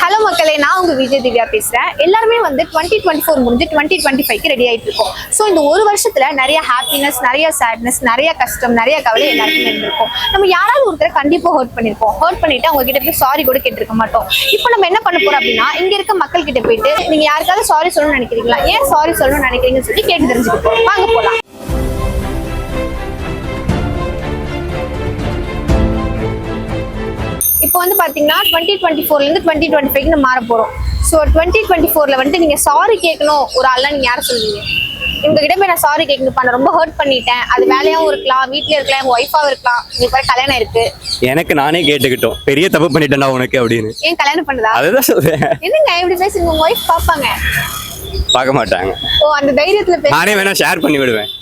Hello மக்களே, நான் உங்க விஜய் திவ்யா பேசுறேன். எல்லாருமே வந்து 2024 முடிஞ்சு 2025க்கு ரெடி ஆயிட்டு இருக்கோம். ஸோ இந்த ஒரு வருஷத்துல நிறைய ஹாப்பினஸ், நிறைய சேட்னஸ், நிறைய கஷ்டம், நிறைய கவலை எல்லாருக்குமே இருந்திருக்கும். நம்ம யாராவது ஒருத்தர் கண்டிப்பா ஹர்ட் பண்ணிருப்போம். ஹர்ட் பண்ணிட்டு அவங்க கிட்ட போய் சாரி கூட கேட்டிருக்க மாட்டோம். இப்போ நம்ம என்ன பண்ண போறோம் அப்படின்னா, இங்க இருக்க மக்கள் கிட்ட போயிட்டு நீங்க யாருக்காவது சாரி சொல்லணும்னு நினைக்கிறீங்களா, ஏன் சாரி சொல்லணும்னு நினைக்கிறீங்கன்னு சொல்லி கேட்டு தெரிஞ்சுக்கிட்டோம். வாங்க போலாம். இப்போ வந்து பாத்தீங்கன்னா 2024ல இருந்து 2025 நம்ம மாற போறோம். ஸோ 2024ல வந்து நீங்க சாரி கேட்கணும் ஒரு ஆள்லாம் நீங்க யாரை சொல்லுவீங்க? உங்ககிட்ட போய் நான் சாரி கேட்கணும், நான் ரொம்ப ஹர்ட் பண்ணிட்டேன், அது வேலையாவும் இருக்கலாம், வீட்லயே இருக்கலாம், எங்க ஒய்ஃபாவும் இருக்கலாம், உங்களுக்கு வேற கல்யாணம் இருக்கு, எனக்கு நானே கேட்டுக்கிட்டோம் பெரிய தப்பு பண்ணிட்டேன்டா உனக்கு அப்படின்னு. ஏன் கல்யாணம் பண்ணுதா? அதுதான் சொல்றேன். என்னங்க இப்படி பேசுறீங்க? உங்க ஒய்ஃப் பாப்பாங்க? பார்க்க மாட்டாங்க. ஓ, அந்த தைரியத்துல நானே வேணா ஷேர் பண்ணி விடுவேன்.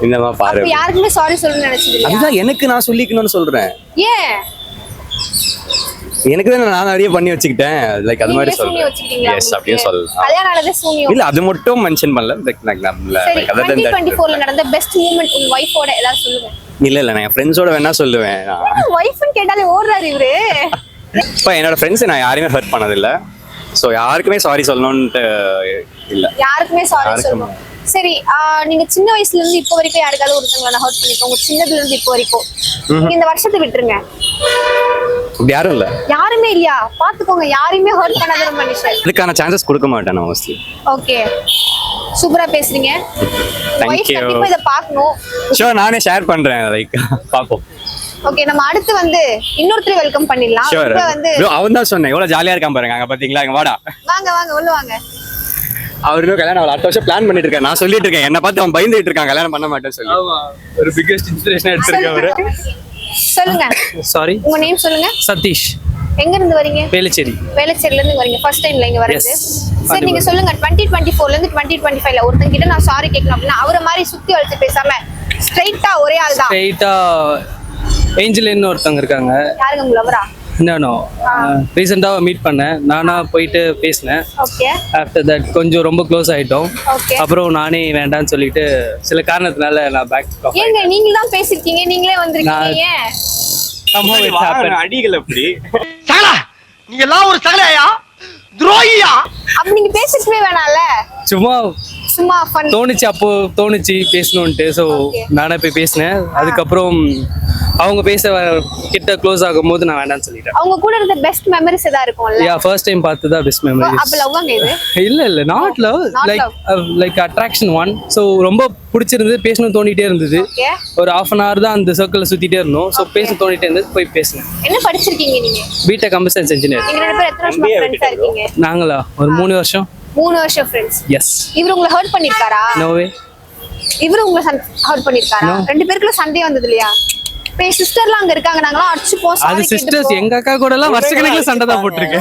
இந்த மாதிரி பாரு. அப்ப யாருக்குமே சாரி சொல்லணும்னு நினைச்சது? அதுதான் எனக்கு நான் சொல்லிக்கணும்னு சொல்றேன். ஏன்? எனக்கு தான் நான் நிறைய பண்ணி வச்சுக்கிட்டேன். லைக் அது மாதிரி சொல்றேன். எஸ் அப்படியே சொல்லலாம். கல்யாணம் ஆனது சூனியம் இல்ல அது மட்டும் மென்ஷன் பண்ணல. லைக் நம்மள சரி, லைக் அதர் 2024ல நடந்த பெஸ்ட் மூமெண்ட் உங்க ஒய்ஃபோட ஏதாவது சொல்லுங்க. இல்ல நான் என் ஃப்ரெண்ட்ஸோட வேணா சொல்லுவேன். ஒய்ஃப்னு கேட்டாலே ஓடுறாரு இவரு. இப்போ என்னோட ஃப்ரெண்ட்ஸ் நான் யாரையுமே ஹர்ட் பண்ணது இல்ல. ஸோ யாருக்குமே சாரி சொல்லணும்ட்டு இல்ல. யாருக்குமே சாரி சொல்லணும். சரி, நீங்க சின்ன வயசுல இருந்து இப்போ வரைக்கும் யாருக்காவது ஒருத்தவங்களை ஹர்ட் பண்ணிக்கோங்க. சின்னதுல இருந்து இப்போ வரைக்கும் இந்த வருஷத்தை விட்டுருங்க. யாரும் இல்ல. யாருமே இல்லையா? பாத்துக்கோங்க, யாரையுமே ஹர்ட் பண்ணாத மனுஷன். இதுக்கான சான்சஸ் கொடுக்க மாட்டேன் நான் மோஸ்ட்லி. ஓகே, சூப்பரா பேசுறீங்க. Thank you. இப்போ இத பார்க்கணும். ஷூர், நானே ஷேர் பண்றேன். லைக் பாப்போம். ஓகே, நம்ம அடுத்து வந்து இன்னொருத்தரை வெல்கம் பண்ணிடலாம். இப்போ வந்து அவன் தான் சொன்னேன் எவ்வளவு ஜாலியா இருக்கான் பாருங்க. அங்க பாத்தீங்களா? இங்க வாடா. வாங்க வாங்க உள்ள வாங்க. அவரும் கல்யாணம் அவள் அடுத்த வருஷம் பிளான் பண்ணிட்டு இருக்கேன். நான் சொல்லிட்டு இருக்கேன், என்ன பார்த்து அவன் பயந்துட்டு இருக்கான் கல்யாணம் பண்ண மாட்டேன்னு சொல்லி. ஒரு பிக்கெஸ்ட் இன்ஸ்பிரேஷன் எடுத்திருக்கேன் அவரு. சொல்லுங்க. சாரி, உங்க நேம் சொல்லுங்க. சதீஷ். எங்க இருந்து வரீங்க? வேலுச்சேரி. வேலுச்சேரில இருந்து வரீங்க. ஃபர்ஸ்ட் டைம்ல இங்க வரது? Yes. சரி, நீங்க சொல்லுங்க. 2024ல இருந்து 2025ல ஒருத்தங்க கிட்ட நான் சாரி கேட்கணும் அப்படின்னா அவரை மாதிரி சுத்தி வளைச்சு பேசாம ஸ்ட்ரைட்டா ஒரே ஆள் தான். ஸ்ட்ரைட்டா ஏஞ்சலின்னு ஒருத்தவங்க இருக்காங்க. யாருங்க உங்க லவரா? நானோ ரீசெண்டாக மீட் பண்ணேன். நானா போயிட்டு பேசினேன். ஓகே. ஆஃப்டர் தட் கொஞ்சம் ரொம்ப க்ளோஸ் ஆகிட்டோம். ஓகே. அப்புறம் நானே வேண்டான்னு சொல்லிட்டு சில காரணத்தினால நான் பேக். ஏங்க நீங்க தான் பேசிருக்கீங்க, நீங்களே வந்திருக்கீங்க. ஏன் அடிகள் அப்படி சகலா? நீ எல்லாம் ஒரு சகலையா? துரோகியா? அப்ப நீங்க பேசிக்கவே வேணாம்ல, சும்மா ஃபன் தோணுச்சு. அப்போ தோணுச்சு பேசணுன்ட்டு. ஸோ நானே போய் பேசினேன். அதுக்கப்புறம் அவங்க பேச கிட்ட க்ளோஸ் ஆகும்போது நான் வேண்டாம்னு சொல்லிட்டேன். அவங்க கூட இருந்த பெஸ்ட் மெமரிஸ் ஏதா இருக்கும்ல? யா, ஃபர்ஸ்ட் டைம் பார்த்து தான் பெஸ்ட் மெமரிஸ். அப்ப லவ்வாங்க இது? இல்ல not love, like attraction one. So ரொம்ப பிடிச்சிருந்தது, பேசணும் தோண்டிட்டே இருந்தது. ஓகே. ஒரு ½ an hour தான் அந்த சர்க்கிளில் சுத்திட்டே இருந்தோம். ஸோ பேச தோண்டிட்டே இருந்தது, போய் பேசினேன். என்ன படிச்சிருக்கீங்க நீங்க? BTech computer science engineer. நீங்க ரெண்டு பேரும் எத்தனை வருஷமா ஃப்ரெண்ட்ஸா இருக்கீங்க? நாங்களா ஒரு 3 வருஷம். 3 வருஷம் ஃப்ரெண்ட்ஸ். எஸ். இவரு உங்களை ஹர்ட் பண்ணிருக்காரா? நோவே. இவரு உங்களை ஹர்ட் பண்ணிருக்காரா? ரெண்டு பேருக்குள்ள சண்டை வந்தது இல்லையா? இப்ப சிஸ்டர்லாம் அங்க இருக்காங்க, நாங்களாம் அடிச்சு போஸ். அது சிஸ்டர்ஸ், எங்க அக்கா கூட எல்லாம் வருஷக்கணக்கில் சண்டை தான் போட்டிருக்கு.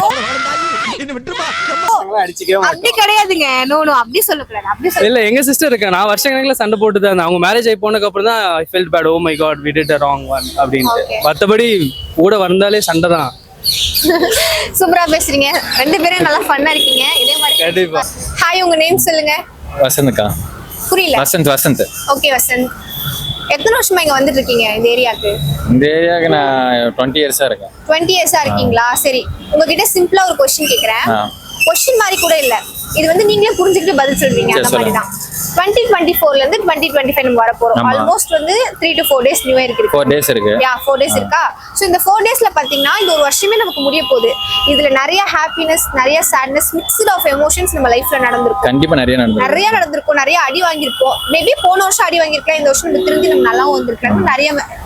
அப்படி கிடையாதுங்க. நோ அப்படி சொல்லக்கூடாது. அப்படி சொல்ல இல்ல, எங்க சிஸ்டர் இருக்கா, நான் வருஷக்கணக்கில் சண்டை போட்டு தான் இருந்தேன். அவங்க மேரேஜ் ஆகி போனதுக்கு அப்புறம் தான் I felt bad. Oh my god, we did a wrong one அப்படின்ட்டு. மற்றபடி கூட வந்தாலே சண்டை தான். சூப்பரா பேசுறீங்க. ரெண்டு பேரும் நல்லா ஃபன்னா இருக்கீங்க. இதே மாதிரி கண்டிப்பா. ஹாய், உங்க நேம் சொல்லுங்க. வசந்த்க்கா. புரியல. வசந்த். ஓகே வசந்த், எத்தனை வருஷமா இங்க வந்துட்டு இருக்கீங்க இந்த ஏரியாக்கு? இந்த ஏரியாவுக்கு நான் 20 இயர்ஸா இருக்கேன். 20 இயர்ஸா இருக்கீங்களா? சரி, உங்ககிட்ட சிம்பிளா ஒரு கொஸ்டின் கேக்குறேன். கொஸ்டின் மாதிரி கூட இல்ல, இது வந்து நீங்களே புரிஞ்சுக்கிட்டு பதில் சொல்றீங்க. அந்த மாதிரி தான் 2024ல இருந்து 2025 நம்ம வர போறோம். ஆல்மோஸ்ட் வந்து 3 to 4 days நியூ இயர் இருக்கு. 4 days இருக்கு. யா, 4 days இருக்கா? சோ இந்த 4 daysல பாத்தீங்கன்னா இந்த ஒரு வருஷமே நமக்கு முடிய போகுது. இதுல நிறைய ஹாப்பினஸ், நிறைய சேட்னஸ், மிக்ஸ்ட் ஆஃப் எமோஷன்ஸ் நம்ம லைஃப்ல நடந்திருக்கும். கண்டிப்பா நிறைய நடந்திருக்கும். நிறைய அடி வாங்கியிருப்போம். மேபி போன வருஷம் அடி வாங்கியிருக்கலாம், இந்த வருஷம் நம்ம திருந்தி நம்ம நல்லா வந்திருக்கலாம்.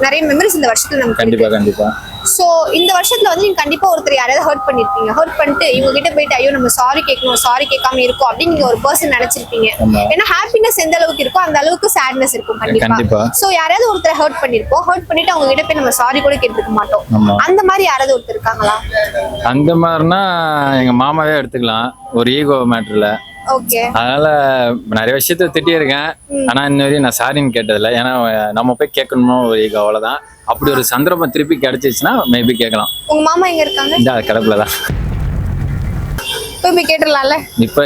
நிறைய மெமரிஸ் இந்த வருஷத்துல நமக்கு கண்டிப்பா. சோ இந்த வருஷத்துல வந்து நீங்க கண்டிப்பா ஒருத்தர் யாராவது ஹர்ட் பண்ணிருப்பீங்க. ஹர்ட் பண்ணிட்டு இவங்க கிட்ட போயிட்டு ஐயோ நம்ம சாரி கேட்கணும், சாரி கேட்காம இருக்கோம் அப்படின்னு நீங்க ஒரு பர்சன் நினைச்சிருப்பீங்க. ஏன்னா ஹாப்பினஸ் எந்த அளவுக்கு இருக்கோ அந்த அளவுக்கு சேட்னஸ் இருக்கும் கண்டிப்பா. சோ யாராவது ஒருத்தர் ஹர்ட் பண்ணிருப்போம். ஹர்ட் பண்ணிட்டு அவங்க கிட்ட போய் நம்ம சாரி கூட கேட்டிருக்க மாட்டோம். அந்த மாதிரி யாராவது ஒருத்தர் இருக்காங்களா? அந்த மாதிரினா எங்க மாமாவே எடுத்துக்கலாம். ஒரு ஈகோ மேட்டர்ல. ஓகே. அதனால நிறைய விஷயத்த திட்டி இருக்கேன். ஆனா இன்ன வரையும் நான் சாரின்னு கேட்டதில்ல. ஏன்னா நம்ம போய் கேட்கணும்னு ஒரு ஈகோ, அவ்வளவுதான். அப்படி ஒரு சந்தர்ப்பம் திருப்பி கிடைச்சிச்சுன்னா மேபி கேட்கலாம். உங்க மாமா எங்க இருக்காங்க? இந்த கிடப்புலதான். போய் கேட்டலாம்ல. இப்ப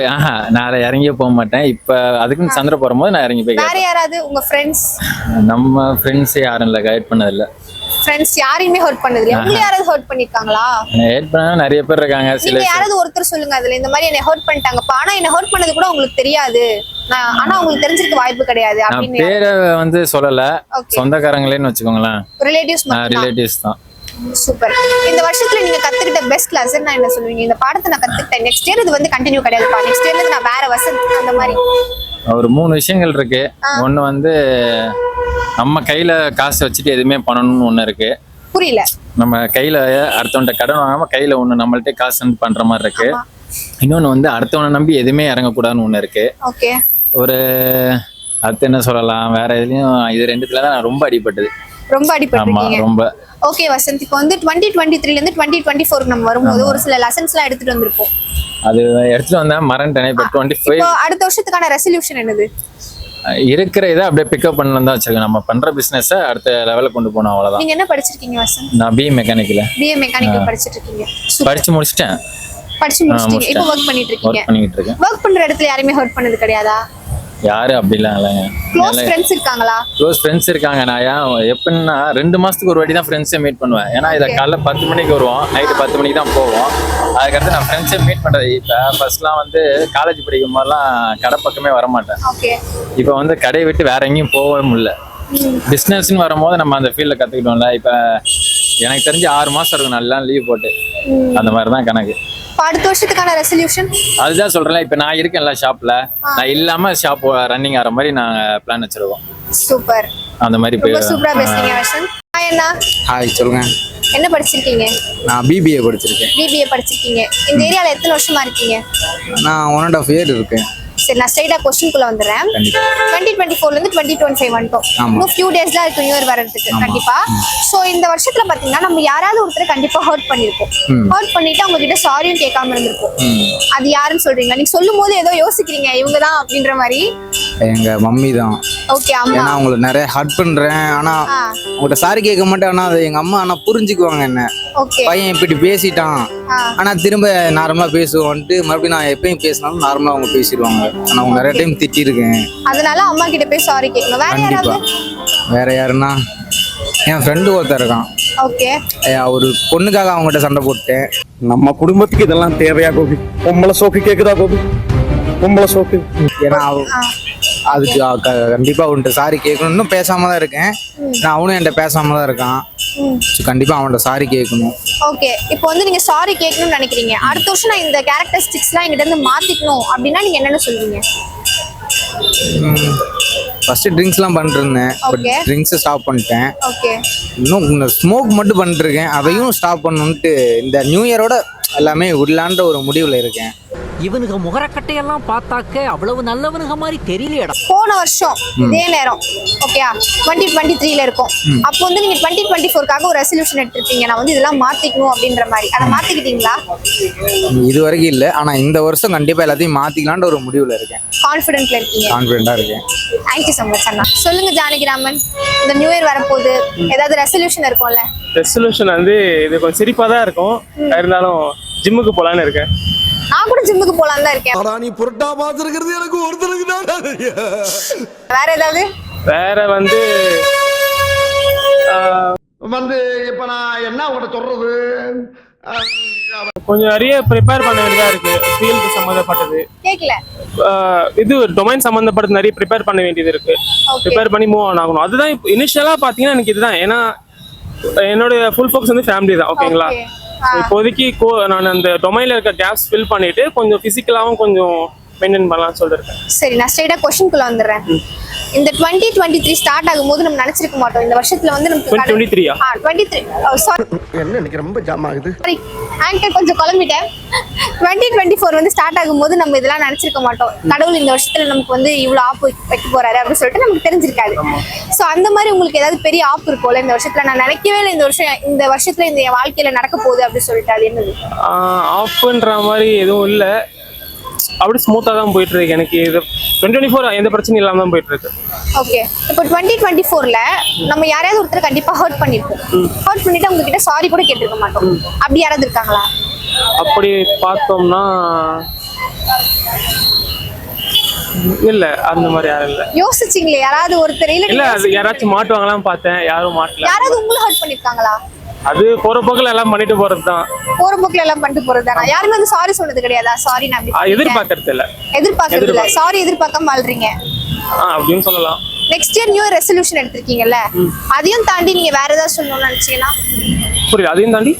நான் இறங்கியே போக மாட்டேன். இப்ப அதுக்குன்னு சந்தர்ப்பம் வரும்போது நான் இறங்கி போய். வேற யாராவது உங்க ஃப்ரெண்ட்ஸ்? நம்ம ஃப்ரெண்ட்ஸ் யாரும் இல்ல, கைட் பண்ணதில்ல. ஃப்ரெண்ட்ஸ் யாரையுமே ஹர்ட் பண்ணது இல்லையா? உங்களை யாராவது ஹர்ட் பண்ணிருக்காங்களா? ஹேட் பண்ண நிறைய பேர் இருக்காங்க. சில நீங்க யாராவது ஒருத்தர் சொல்லுங்க அதுல இந்த மாதிரி என்னை ஹர்ட் பண்ணிட்டாங்கப்பா, ஆனா என்ன ஹர்ட் பண்ணது கூட உங்களுக்கு தெரியாது, ஆனா உங்களுக்கு தெரிஞ்சிருக்க வாய்ப்பு கிடையாது நான் அப்படின்னு பேரை வந்து சொல்லல, சொந்தக்காரங்களேன்னு வச்சுக்கோங்களேன். ரிலேட்டிவ்ஸ் ரிலேட்டிவ்ஸ் தான். சூப்பர். இந்த வருஷத்துல நீங்க கத்துக்கிட்ட பெஸ்ட் லெசன் என்ன சொல்லுவீங்க? இந்த பாடத்தை நான் கத்துக்கிட்டேன், நெக்ஸ்ட் இயர் இது வந்து கண்டினியூ கிடையாதுப்பா, நெக்ஸ்ட் இயர்ல நான் வேற வசந்த் அந்த மாதிரி ஒரு 3 விஷயங்கள் இருக்கு. ஒண்ணு வந்து நம்ம கையில காசு வச்சுட்டு எதுவுமே பண்ணணும்னு ஒண்ணு இருக்கு. புரியல. நம்ம கையில அடுத்தவன்ட்ட கடன் வாங்காம கையில ஒண்ணு நம்மள்ட்ட காசு பண்ற மாதிரி இருக்கு. இன்னொன்னு வந்து அடுத்தவனை நம்பி எதுவுமே இறங்கக்கூடாதுன்னு ஒண்ணு இருக்கு. ஓகே. ஒரு அடுத்து என்ன சொல்லலாம், வேற எதுலயும் இது ரெண்டுத்துல தான் நான் ரொம்ப அடிபட்டது. ரொம்ப அடிபட்டிருக்கீங்க. ரொம்ப. ஓகே வசந்த், இப்போ வந்து 2023 ல இருந்து 2024 நம்ம வரும்போது ஒரு சில லெசன்ஸ் எல்லாம் எடுத்துட்டு வந்திருப்போம். அது எடுத்துட்டு வந்தேன், மறந்துட்டேன். இப்போ 25 இப்போ அடுத்த வருஷத்துக்கான ரெசல்யூஷன் என்னது? இருக்கிற இதை அப்படியே பிக்கப் பண்ணலாம் தான் வச்சிருக்கேன். நம்ம பண்ற பிசினஸ் அடுத்த லெவலுக்கு கொண்டு போனோம், அவ்வளவுதான். நீங்க என்ன படிச்சிருக்கீங்க வசந்த்? நான் பிஏ மெக்கானிக்கல். பிஏ மெக்கானிக்கல் படிச்சிட்டு இருக்கீங்க. படிச்சு முடிச்சிட்டேன். படிச்சு முடிச்சிட்டீங்க. இப்போ வர்க் பண்ணிட்டு இருக்கீங்க. ஒர்க் பண்ணிட்டு இருக்கேன். வர்க் பண்ற இடத்துல யாரையுமே ஹர்ட் பண்ணது கிடையாதா? யாரு அப்படிலாம் இல்லைங்க. க்ளோஸ் ஃப்ரெண்ட்ஸ் இருக்காங்களா? க்ளோஸ் ஃப்ரெண்ட்ஸ் இருக்காங்க. நான் எப்படின்னா 2 மாசத்துக்கு ஒரு வாட்டி தான் ஃப்ரெண்ட்ஸை மீட் பண்ணுவேன். ஏன்னா இதை காலைல 10 மணிக்கு வருவோம், நைட்டு 10 மணிக்கு தான் போவோம். அதுக்கடுத்து நான் ஃப்ரெண்ட்ஸை மீட் பண்ணுறது. இப்போ ஃபர்ஸ்ட்லாம் வந்து காலேஜ் படிக்கும் போதெல்லாம் கடை பக்கமே வரமாட்டேன். ஓகே. இப்போ வந்து கடையை விட்டு வேற எங்கேயும் போகவே முடியல. பிஸ்னஸ்ன்னு வரும்போது நம்ம அந்த ஃபீல்டில் கற்றுக்கிட்டோம்ல. இப்போ எனக்கு தெரிஞ்சு 6 மாதம் இருக்கும் நல்லா லீவ் போட்டு. அந்த மாதிரி தான் கணக்கு. அடுத்த வருஷத்துக்கான ரெசல்யூஷன் அதுதான் சொல்றேன். இப்ப நான் இருக்கேன்ல ஷாப்ல, நான் இல்லாம ஷாப் ரன்னிங் ஆகிற மாதிரி நாங்க பிளான் வச்சிருக்கோம். சூப்பர். அந்த மாதிரி ரொம்ப சூப்பரா பேசுறீங்க வசந்த். ஹாய் அண்ணா. ஹாய், சொல்லுங்க. என்ன படிச்சிருக்கீங்க? நான் பிபிஏ படிச்சிருக்கேன். பிபிஏ படிச்சிருக்கீங்க. இந்த ஏரியால எத்தனை வருஷமா இருக்கீங்க? நான் 1.5 year இருக்கேன். சரி, நான் ஸ்ட்ரைட்டா क्वेश्चनக்குள்ள வந்துறேன். 2024 ல இருந்து 2025 வந்துட்டோம். இன்னும் few days தான் இருக்கு நியூ இயர் வரதுக்கு. கண்டிப்பா. சோ இந்த வருஷத்துல பாத்தீங்கன்னா நம்ம யாராவது ஒருத்தரை கண்டிப்பா ஹர்ட் பண்ணிருப்போம். ஹர்ட் பண்ணிட்டு அவங்க கிட்ட சாரியும் கேட்காம இருந்திருப்போம். அது யாருன்னு சொல்றீங்களா? நீங்க சொல்லும்போது ஏதோ யோசிக்கிறீங்க இவங்க தான் அப்படின்ற மாதிரி. எங்க மம்மி தான். ஓகே. அம்மா. ஏன்னா அவங்கள நிறைய ஹர்ட் பண்றேன், ஆனா உங்கள்கிட்ட சாரி கேட்க மாட்டேன். ஆனா அது எங்க அம்மா ஆனா புரிஞ்சுக்குவாங்க என்ன. ஓகே. பையன் இப்படி பேசிட்டான், ஆனா திரும்ப நார்மலா பேசுவோன்ட்டு மறுபடியும் நான் எப்பயும் பேசினாலும் நார்மலா அவங்க பேசிடுவாங்க. ஆனா அவங்க நிறைய டைம் திட்டிருக்கேன். அதனால அம்மா கிட்ட போய் சாரி கேட்கணும். வேற யாராவது? வேற யாருன்னா என் ஃப்ரெண்டு ஒருத்தர் இருக்கான். ஓகே. ஒரு பொண்ணுக்காக அவங்ககிட்ட சண்டை போட்டேன். நம்ம குடும்பத்துக்கு இதெல்லாம் தேவையா கோபி? பொம்பளை சோக்கு கேக்குதா கோபி? பொம்பளை சோக்கு. ஏன்னா அதுக்கு கண்டிப்பா அவன்கிட்ட சாரி கேட்கணும். இன்னும் பேசாம தான் இருக்கேன். நான் அவனும் என்கிட்ட பேசாம தான் இருக்கான். கண்டிப்பா அவன்கிட்ட சாரி கேட்கணும். ஓகே. இப்போ வந்து நீங்க சாரி கேட்கணும்னு நினைக்கிறீங்க. அடுத்த வருஷம் நான் இந்த கேரக்டரிஸ்டிக்ஸ்லாம் என்கிட்ட இருந்து மாத்திக்கணும் அப்படின்னா நீங்க என்னென்ன சொல்றீங்க? ஃபர்ஸ்ட் ட்ரிங்க்ஸ்லாம் பண்ணிட்டு இருந்தேன். ட்ரிங்க்ஸை ஸ்டாப் பண்ணிட்டேன். ஓகே. இன்னும் ஸ்மோக் மட்டும் பண்ணிட்டு இருக்கேன். அதையும் ஸ்டாப் பண்ணணும்ட்டு இந்த நியூ இயரோட எல்லாமே விடலான்ற ஒரு முடிவில் இருக்கேன். இவனுக்கு முகரக்கட்டையெல்லாம் பார்த்தாக்க அவ்வளவு நல்லவனுங்க மாதிரி தெரியலையடா. போன வருஷம் இதே நேரம் ஓகேயா 2023 ல இருக்கும். அப்போ வந்து நீங்க 2024க்காக ஒரு ரெசல்யூஷன் எடுத்திருப்பீங்க, நான் வந்து இதெல்லாம் மாத்திக்கணும் அப்படின்ற மாதிரி. அதை மாத்திக்கிட்டீங்களா? இது வரைக்கும் இல்லை, ஆனா இந்த வருஷம் கண்டிப்பா எல்லாத்தையும் மாத்திக்கலான்ற ஒரு முடிவுல இருக்கேன். கான்ஃபிடென்ட்ல இருக்கீங்க? கான்ஃபிடென்ட்டா இருக்கேன். தேங்க்யூ ஸோ மச் அண்ணா. சொல்லுங்க ஜானகிராமன், இந்த நியூ இயர் வரப்போகுது, ஏதாவது ரெசல்யூஷன் இருக்கும்ல? ரெசல்யூஷன் வந்து இது கொஞ்சம் சிரிப்பா தான் இருக்கும், இருந்தாலும் ஜிம்முக்கு போலான்னு இருக்கேன். நான் கூட ஜிம்முக்கு போலான்னு தான் இருக்கேன். ஆனா நீ புரட்டா பாத்துக்கிறது எனக்கு ஒருத்தருக்கு தான். வேற ஏதாவது? வேற வந்து இப்ப நான் என்ன உங்கள்கிட்ட சொல்றது, கொஞ்சம் நிறைய ப்ரிப்பேர் பண்ண வேண்டியதா இருக்கு. ஃபீல்டு சம்மந்தப்பட்டது, கேட்கல. இது டொமைன் சம்மந்தப்பட்டது நிறைய ப்ரிப்பேர் பண்ண வேண்டியது இருக்கு. ப்ரிப்பேர் பண்ணி மூவ் ஆன் ஆகணும். அதுதான் இப்போ இனிஷியலா பாத்தீங்கன்னா எனக்கு இதுதான். ஏன்னா என்னோட ஃபுல் ஃபோக்கஸ் வந்து ஃபேமிலி தான். ஓகேங்களா? இப்போதைக்கு நான் அந்த டொமைன்ல இருக்க கேப்ஸ் ஃபில் பண்ணிட்டு கொஞ்சம் பிசிக்கலாவும் கொஞ்சம் மெயின்டைன் பண்ணலாம்னு சொல்லிருக்கேன். சரி, நான் ஸ்ட்ரைட்டா क्वेश्चनக்குள்ள வந்துறேன். இந்த 2023 ஸ்டார்ட் ஆகும்போது நம்ம நினைச்சிருக்க மாட்டோம் இந்த வருஷத்துல வந்து நமக்கு 2023 சாரி என்ன எனக்கு ரொம்ப ஜாம் ஆகுது. ஆங்கர் கொஞ்சம் குழம்பிட்டேன். 2024 வந்து ஸ்டார்ட் ஆகும்போது நம்ம இதெல்லாம் நினைச்சிருக்க மாட்டோம். கடவுள் இந்த வருஷத்துல நமக்கு வந்து இவ்வளவு ஆப் வைக்க போறாரு அப்படின்னு சொல்லிட்டு நமக்கு தெரிஞ்சிருக்காது. சோ அந்த மாதிரி உங்களுக்கு ஏதாவது பெரிய ஆப் இருக்கும்ல இந்த வருஷத்துல? நான் நினைக்கவே இல்லை இந்த வருஷத்துல இந்த என் வாழ்க்கையில நடக்க போகுது அப்படின்னு சொல்லிட்டு. அது என்னது? ஆஃப்ன்ற மாதிரி எதுவும் இல்லை, அப்படி ஸ்மூத்தா தான் போயிட்டு இருக்கு. எனக்கு இது 2024 எந்த பிரச்சனையும் இல்லாம தான் போயிட்டு இருக்கு. ஓகே. இப்போ 2024ல நம்ம யாரையாவது ஒருத்தர் கண்டிப்பா ஹர்ட் பண்ணிருப்போம். ஹர்ட் பண்ணிட்டு அவங்க கிட்ட சாரி கூட கேட்டிருக்க மாட்டோம். அப்படி யாராவது இருக்காங்களா? அப்படி பார்த்தோம்னா இல்ல அந்த மாதிரி யாரும் இல்ல. யோசிச்சீங்களே யாராவது ஒருத்தர் இல்ல அது யாராச்சும் மாட்டுவாங்களாம் பார்த்தேன், யாரும் மாட்டல. யாராவது உங்களை ஹர்ட் பண்ணிருக்காங்களா? அது போற போக்குல எல்லாம் பண்ணிட்டு போறதுதான். போற போக்குல எல்லாம் பண்ணிட்டு போறதுதானா? யாருமே வந்து சாரி சொன்னது கிடையாதா? சாரி நான் எதிர்பார்க்கறது இல்ல. எதிர்பார்க்கறது இல்ல. சாரி எதிர்பார்க்காம வாழ்றீங்க அப்படின்னு சொல்லலாம். நெக்ஸ்ட் இயர் நியூ ரெசல்யூஷன் எடுத்திருக்கீங்கல்ல, அதையும் தாண்டி நீங்க வேற ஏதாவது சொல்லணும்னு நினைச்சீங்கன்னா? புரியல.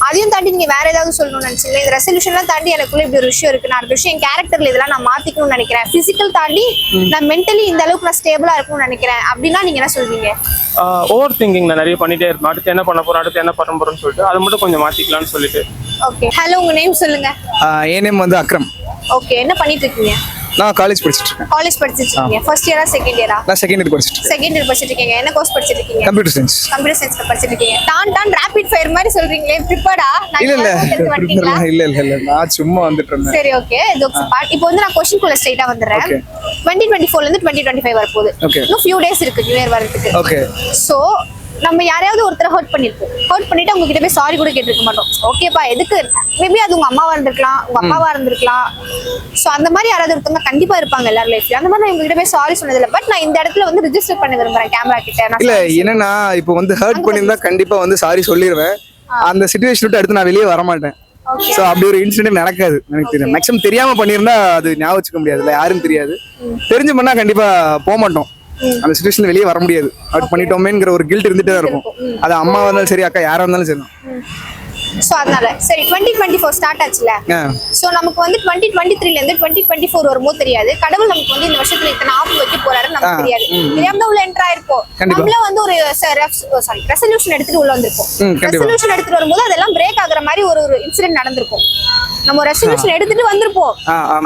அதையும் தாண்டி நீங்க வேற ஏதாவது சொல்லணும்னு நினைச்சீங்களா? இந்த ரெசல்யூஷன்லாம் தாண்டி எனக்குள்ள இப்படி ஒரு விஷயம் இருக்கு, நான் அடுத்த விஷயம் என் கேரக்டர்ல இதெல்லாம் நான் மாத்திக்கணும்னு நினைக்கிறேன், பிசிக்கல் தாண்டி நான் மென்டலி இந்த அளவுக்கு நான் ஸ்டேபிளா இருக்கணும்னு நினைக்கிறேன் அப்படின்னா நீங்க என்ன சொல்வீங்க? ஓவர் திங்கிங் நான் நிறைய பண்ணிட்டே இருப்பேன். அடுத்து என்ன பண்ண போறோம்னு சொல்லிட்டு அதை மட்டும் கொஞ்சம் மாத்திக்கலாம்னு சொல்லிட்டு. ஓகே. ஹலோ, உங்க நேம் சொல்லுங்க. என் நேம் வந்து அக்ரம். ஓகே. என்ன பண்ணிட்டு இருக்கீங்க? நான் காலேஜ் படிச்சிட்டு இருக்கேன். காலேஜ் படிச்சிட்டு இருக்கீங்க. ஃபர்ஸ்ட் இயரா செகண்ட் இயரா? நான் செகண்ட் இயர் படிச்சிட்டு இருக்கேன். செகண்ட் இயர் படிச்சிட்டு இருக்கீங்க. என்ன கோர்ஸ் படிச்சிட்டு இருக்கீங்க? Computer science. கம்ப்யூட்டர் சயின்ஸ்ல படிச்சிட்டு இருக்கீங்க. டான் ரேபிட் ஃபயர் மாதிரி சொல்றீங்களே, ப்ரிப்பேர்டா? இல்ல நான் சும்மா வந்துட்டு இருந்தேன். சரி, ஓகே. இப்போ வந்து நான் क्वेश्चन குள்ள ஸ்ட்ரைட்டா வந்துறேன். 2024ல இருந்து 2025 வர போகுது. இன்னும் few days இருக்கு நியூ இயர் வரதுக்கு. ஓகே. சோ நம்ம யாரையாவது ஒருத்தரை ஹர்ட் பண்ணிருப்போம். ஹர்ட் பண்ணிட்டு அவங்க கிட்ட போய் சாரி கூட கேட்டிருக்க மாட்டோம். ஓகேப்பா எதுக்கு? மேபி அது உங்க அம்மாவா இருந்திருக்கலாம், உங்க அப்பாவா இருந்திருக்கலாம். சோ அந்த மாதிரி யாராவது ஒருத்தவங்க கண்டிப்பா இருப்பாங்க எல்லாரும் லைஃப்ல. அந்த மாதிரி நான் உங்ககிட்ட போய் சாரி சொன்னது இல்ல. பட் நான் இந்த இடத்துல வந்து ரெஜிஸ்டர் பண்ண விரும்புறேன் கேமரா கிட்ட. இல்ல என்னன்னா இப்போ வந்து ஹர்ட் பண்ணிருந்தா கண்டிப்பா வந்து சாரி சொல்லிடுவேன். அந்த சிச்சுவேஷன் விட்டு அடுத்து நான் வெளியே வர மாட்டேன். சோ அப்படி ஒரு இன்சிடென்ட் நடக்காது எனக்கு தெரியும். மேக்ஸிமம் தெரியாம பண்ணிருந்தா அது ஞாபகம் வச்சுக்க முடியாது, இல்ல யாரும் தெரியாது. தெரிஞ்சு பண்ணா கண்டிப்பா போக மாட்டோம். அந்த சிச்சுவேஷன்ல வெளியே வர முடியாது. ஹர்ட் பண்ணிட்டோமேங்கிற ஒரு கில்ட் இருந்துட்டே தான் இருக்கும். அது அம்மாவா இருந்தாலும் சரி, அக்கா யாரா இருந்தாலும் சரி. சோ அதனால சரி 2024 ஸ்டார்ட் ஆச்சுல. சோ நமக்கு வந்து 2023ல இருந்து 2024 வரும்போது தெரியாது. கடவுள் நமக்கு வந்து இந்த வருஷத்துல இத்தனை ஆப்பு வைக்க போறாருன்னு நமக்கு தெரியாது. தெரியாம தான் உள்ள என்டர் ஆயிருப்போம். நம்மள வந்து ஒரு ரெசல்யூஷன் எடுத்துட்டு உள்ள வந்திருப்போம். ரெசல்யூஷன் எடுத்துட்டு வரும்போது அதெல்லாம் பிரேக் ஆகுற மாதிரி ஒரு இன்சிடென்ட் நடந்திருக்கும். நம்ம ரெசல்யூஷன் எடுத்துட்டு வந்திருப்போம்,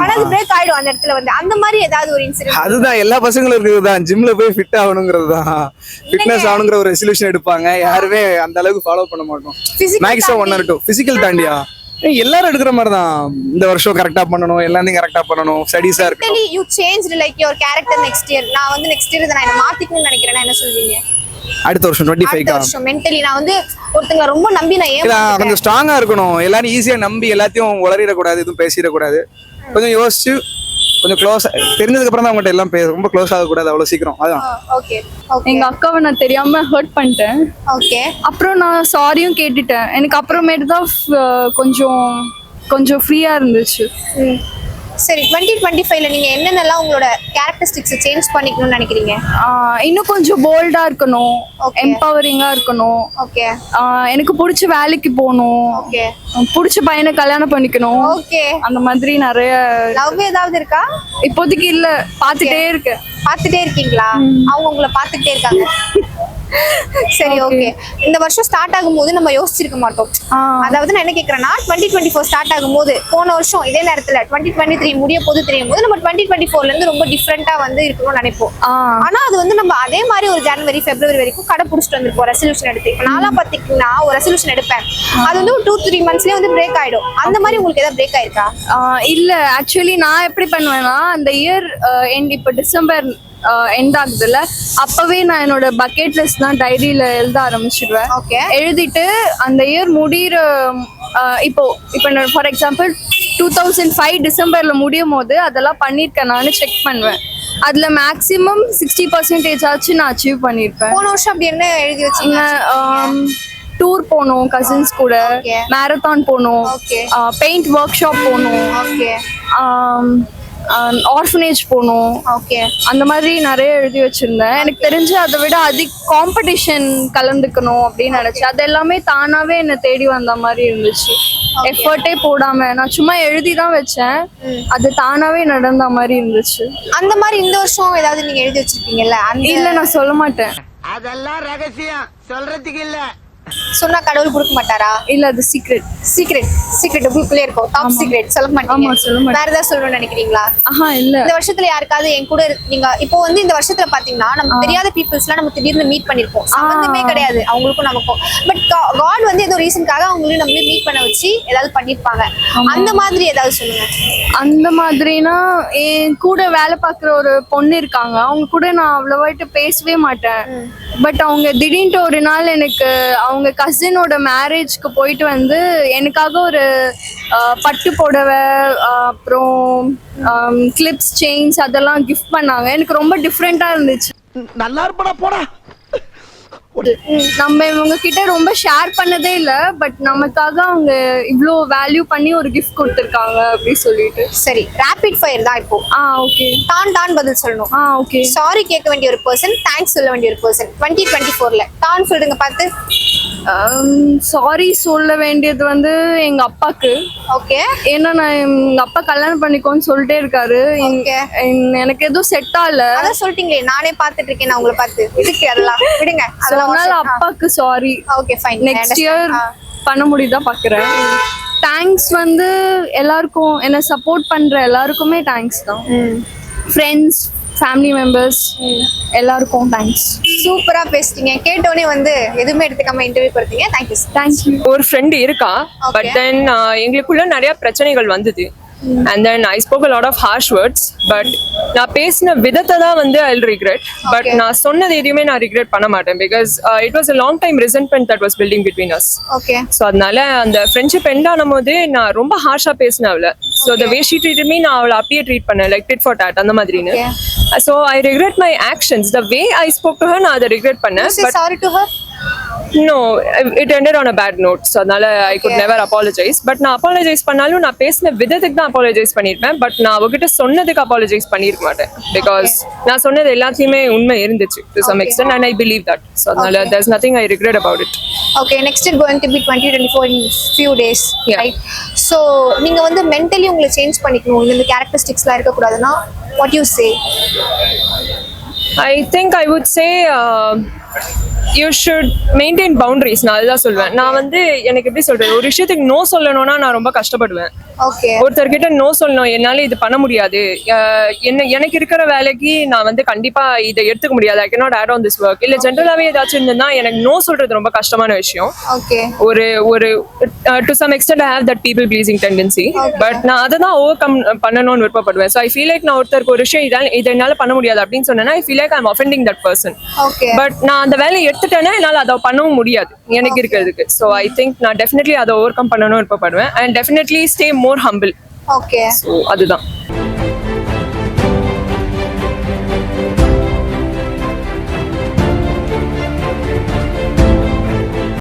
ஆனா அது பிரேக் ஆயிடும் அந்த இடத்துல வந்து. அந்த மாதிரி ஏதாவது ஒரு இன்சிடென்ட்? அதுதான் எல்லா பசங்களும் இருக்குதுதான். ஜிம்ல போய் ஃபிட் ஆகணுங்கிறதுதான், ஃபிட்னஸ் ஆகணுங்கிற ஒரு ரெசல்யூஷன் எடுப்பாங்க. யாருமே அந்த அளவுக்கு ஃபாலோ பண்ண மாட்டோம். மேக்ஸிமம் 1 or 2 பிசிக்கல் தாண்டியா எல்லாரும் எடுக்கிற மாதிரி தான். இந்த வருஷம் கரெக்டா பண்ணணும், எல்லாத்தையும் கரெக்டா பண்ணணும், ஸ்டடீஸா இருக்கு. You changed like your character next year. நான் வந்து நெக்ஸ்ட் இயர் நான் என்ன மாத்திக்கணும்னு நினைக்கிறேன். என்ன சொல்வீங்க? அடுத்த வருஷம் 25 வருஷம் மென்டலி நான் வந்து ஒருத்தங்க ரொம்ப நம்பி நான் கொஞ்சம் ஸ்ட்ராங்கா இருக்கணும். எல்லாரும் ஈஸியா நம்பி எல்லாத்தையும் உளறிடக்கூடாது, எதுவும் பேசிடக்கூடாது. கொஞ்சம் யோசிச்சு கொஞ்சம் க்ளோஸ் தெரிஞ்சதுக்கு அப்புறம் தான் அவங்ககிட்ட எல்லாம் ரொம்ப க்ளோஸ் ஆகக்கூடாது அவ்வளவு சீக்கிரம். அதான். ஓகே. எங்க அக்காவை நான் தெரியாம ஹர்ட் பண்ணிட்டேன். ஓகே. அப்புறம் நான் சாரியும் கேட்டுட்டேன். எனக்கு அப்புறமேட்டு தான் கொஞ்சம் ஃப்ரீயா இருந்துச்சு. சரி 2025ல நீங்க என்னென்னலாம் உங்களோட கேரக்டரிஸ்டிக்ஸ் சேஞ்ச் பண்ணிக்கணும்னு நினைக்கிறீங்க? இன்னும் கொஞ்சம் போல்டா இருக்கணும், எம்பவரிங்கா இருக்கணும். ஓகே. எனக்கு பிடிச்ச வேலைக்கு போகணும். ஓகே. பிடிச்ச பையனை கல்யாணம் பண்ணிக்கணும். ஓகே. அந்த மாதிரி நிறைய. லவ் ஏதாவது இருக்கா? இப்போதைக்கு இல்ல, பாத்துட்டே இருக்கேன். பாத்துட்டே இருக்கீங்களா? அவங்க உங்களை பாத்துக்கிட்டே இருக்காங்க. சரி, ஓகே. இந்த வருஷம் ஸ்டார்ட் ஆகும்போது நம்ம யோசிச்சிருக்க மாட்டோம். அதாவது நான் என்ன கேக்குறேன்னா 2024 ஸ்டார்ட் ஆகும்போது போன வருஷம் இதே நேரத்துல 2023 முடிய போது தெரியும் போது நம்ம 2024ல இருந்து ரொம்ப டிஃப்ரெண்டா வந்து இருக்கணும்னு நினைப்போம். ஆனா அது வந்து நம்ம அதே மாதிரி ஒரு ஜனவரி பிப்ரவரி வரைக்கும் கடை புடிச்சிட்டு வந்திருப்போம் ரெசல்யூஷன் எடுத்து. இப்ப நான்லாம் பாத்தீங்கன்னா ஒரு ரெசல்யூஷன் எடுப்பேன், அது வந்து ஒரு 2-3 மந்த்ஸ்லயே வந்து பிரேக் ஆயிடும். அந்த மாதிரி உங்களுக்கு ஏதாவது பிரேக் ஆயிருக்கா? இல்ல, ஆக்சுவலி நான் எப்படி பண்ணுவேன்னா அந்த இயர் எண்ட் இப்ப டிசம்பர் எண்ட் ஆகுதுல்ல, அப்பவே நான் என்னோட பக்கெட் லிஸ்ட் தான் டைரியில எழுத ஆரம்பிச்சிடுவேன். எழுதிட்டு அந்த இயர் முடிகிற இப்போ ஃபார் எக்ஸாம்பிள் 2005 டிசம்பர்ல முடியும் போது அதெல்லாம் பண்ணிருக்கேன் நான் செக் பண்ணுவேன். அதுல மேக்ஸிமம் 60% ஆச்சு நான் அச்சீவ் பண்ணிருப்பேன். போன வருஷம் அப்படி என்ன எழுதி வச்சீங்க? டூர் போனோம் கசின்ஸ் கூட, மேரத்தான் போனோம், பெயிண்ட் ஒர்க் ஷாப் போனோம், ஆர்ஃபனேஜ் போகணும். ஓகே. அந்த மாதிரி நிறைய எழுதி வச்சிருந்தேன். எனக்கு தெரிஞ்சு அதை விட அதிக காம்படிஷன் கலந்துக்கணும் அப்படின்னு நினைச்சேன். அது எல்லாமே தானாவே என்னை தேடி வந்த மாதிரி இருந்துச்சு. எஃபர்ட்டே போடாம நான் சும்மா எழுதி தான் வச்சேன், அது தானாவே நடந்த மாதிரி இருந்துச்சு. அந்த மாதிரி இந்த வருஷம் ஏதாவது நீங்க எழுதி வச்சிருக்கீங்கல்ல? இல்ல, நான் சொல்ல மாட்டேன். அதெல்லாம் ரகசியம், சொல்றதுக்கு இல்ல. சொன்னா கடவுள் கொடுக்க மாட்டாரா? இல்ல, அது சீக்ரெட். உங்களுக்குள்ளே இருக்கும். டாப் சீக்ரெட் சொல்ல மாட்டீங்க. வேற ஏதாவது சொல்லணும்னு நினைக்கிறீங்களா? இல்ல. இந்த வருஷத்துல யாருக்காவது என் கூட நீங்க இப்போ வந்து இந்த வருஷத்துல பாத்தீங்கன்னா நமக்கு தெரியாத பீப்புள்ஸ்லாம் நம்ம திடீர்னு மீட் பண்ணிருப்போம். சம்பந்தமே கிடையாது அவங்களுக்கும் நமக்கும். பட் காட் வந்து ஏதோ ரீசனுக்காக அவங்களையும் நம்ம மீட் பண்ண வச்சு ஏதாவது பண்ணிருப்பாங்க. அந்த மாதிரி ஏதாவது சொல்லுங்க. அந்த மாதிரினா என் கூட வேலை பார்க்குற ஒரு பொண்ணு இருக்காங்க, அவங்க கூட நான் அவ்வளவாயிட்டு பேசவே மாட்டேன். பட் அவங்க திடீர்னு ஒரு நாள் எனக்கு அவங்க கசினோட மேரேஜ்க்கு போயிட்டு வந்து எனக்காக ஒரு பட்டு புடவை அப்புறம் கிளிப்ஸ் செயின்ஸ் அதெல்லாம் கிஃப்ட் பண்ணாங்க. எனக்கு ரொம்ப டிஃப்ரெண்ட்டாக இருந்துச்சு. நல்லா இருப்படா போடா. நம்ம இவங்க கிட்ட ரொம்ப ஷேர் பண்ணதே இல்லை, பட் நமக்காக அவங்க இவ்வளோ வேல்யூ பண்ணி ஒரு கிஃப்ட் கொடுத்துருக்காங்க அப்படி சொல்லிட்டு. சரி, ரேபிட் ஃபயர் தான் இப்போ. ஓகே. டான் பதில் சொல்லணும். ஓகே. சாரி கேட்க வேண்டிய ஒரு பர்சன், தேங்க்ஸ் சொல்ல வேண்டிய ஒரு பர்சன். 2024ல டான் சொல்லுங்க பார்த்து. சாரி சொல்ல வேண்டியது வந்து எங்க அப்பாக்கு. ஓகே. ஏன்னா நான் எங்க அப்பா கல்யாணம் பண்ணிக்கோன்னு சொல்லிட்டே இருக்காரு. எனக்கு எதுவும் செட் ஆகல. அதான் சொல்லிட்டீங்களே, நானே பார்த்துட்டு இருக்கேன் நான் உங்களை பார்த்து. இதுக்கு அதெல்லாம் விடுங்க. அதனால அப்பாக்கு sorry. Okay fine. Next year பண்ண முடியுதா பாக்குறேன். தேங்க்ஸ் வந்து எல்லாருக்கும், என்ன சப்போர்ட் பண்ற எல்லாருக்குமே தேங்க்ஸ் தான். ஃப்ரெண்ட்ஸ், ஃபேமிலி மெம்பர்ஸ் எல்லாருக்கும் தேங்க்ஸ். சூப்பரா பேசிட்டீங்க. கேட்டோடனே வந்து எதுவுமே எடுத்துக்காம இன்டர்வியூ கொடுத்தீங்க. தேங்க்யூ. ஒரு ஃப்ரெண்ட் இருக்கா, பட் தென் எங்களுக்குள்ள நிறைய பிரச்சனைகள் வந்தது. And then I spoke a lot of harsh words, but நான் பேசின விதத்தை தான் வந்து I'll regret, but நான் சொன்னது எதுவுமே நான் regret பண்ண மாட்டேன், because it was a long time resentment that was building between us. Okay. So அதனால அந்த ஃப்ரெண்ட்ஷிப் எண்ட் ஆனும் போது நான் ரொம்ப ஹார்ஷா பேசினேன் அவளை. So the way she treated me, நான் அவளை அப்படியே ட்ரீட் பண்ணேன், like tit for tat அந்த மாதிரின்னு. So I regret my actions, the way I spoke to her நான் அதை regret பண்ணேன். But sorry to her. No, it ended on a bad note. So அதனால I could never apologize. But நான் apologize பண்ணாலும் நான் பேசின விதத்துக்கு தான் apologize பண்ணிருப்பேன். பட் நான் அவகிட்ட சொன்னதுக்கு apologize பண்ணிருக்க மாட்டேன். Because நான் சொன்னது எல்லாத்தையுமே உண்மை இருந்துச்சு to some extent, and I believe that. So அதனால there's nothing I regret about it. Okay, next is going to be 2024 in few days, right? So நீங்க வந்து mentally உங்களை சேஞ்ச் பண்ணிக்கணும், இந்த கேரக்டரிஸ்டிக்ஸ்லாம் இருக்க கூடாதுன்னா what you say? I think I would say you should maintain boundaries. நான் அதுதான் சொல்வேன். நான் வந்து எனக்கு எப்படி சொல்றது, ஒரு விஷயத்துக்கு நோ சொல்லணும்னா நான் ரொம்ப கஷ்டப்படுவேன். ஓகே. ஒருத்தர்கிட்ட நோ சொல்லணும், என்னால இது பண்ண முடியாது, எனக்கு இருக்கிற வேலைக்கு நான் வந்து கண்டிப்பா இதை எடுத்துக்க முடியாது, I cannot add on this work, இல்ல ஜென்ரலாவே ஏதாச்சும் இருந்ததுன்னா எனக்கு நோ சொல்றது ரொம்ப கஷ்டமான விஷயம். ஓகே. ஒரு to some extent I have that people pleasing tendency, but நான் அதை தான் ஓவர் கம் பண்ணணும்னு விருப்பப்படுவேன். ஸோ ஐ ஃபீல் லைக் நான் ஒருத்தருக்கு ஒரு விஷயம் இதை என்னால பண்ண முடியாது அப்படின்னு சொன்னேன்னா I feel like I'm offending that person. Okay. But நான் அந்த வேலையை எடுத்துட்டேன்னா என்னால் அதை பண்ணவும் முடியாது எனக்கு இருக்கிறதுக்கு. ஸோ ஐ திங்க் நான் டெஃபினெட்லி அதை ஓவர் கம் பண்ணணும்னு விருப்பப்படுவேன், and definitely stay more humble. Okay. So அதுதான்.